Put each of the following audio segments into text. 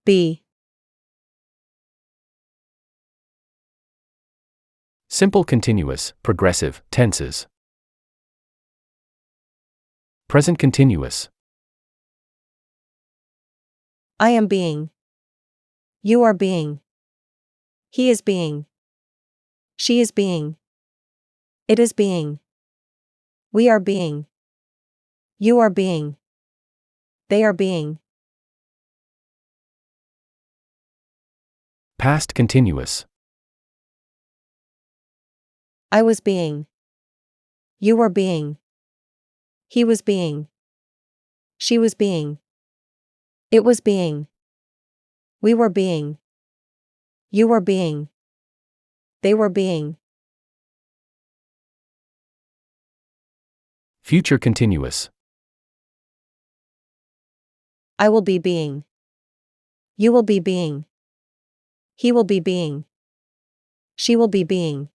Be. Simple continuous, progressive, tenses. Present continuous. I am being. You are being. He is being. She is being. It is being. We are being. You are being. They are being. Past continuous. I was being. You were being. He was being. She was being. It was being. We were being. You were being. They were being. Future continuous. I will be being. You will be being. He will be being. She will be being.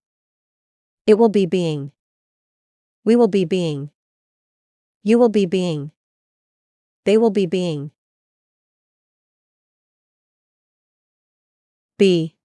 It will be being. We will be being. You will be being. They will be being. Be.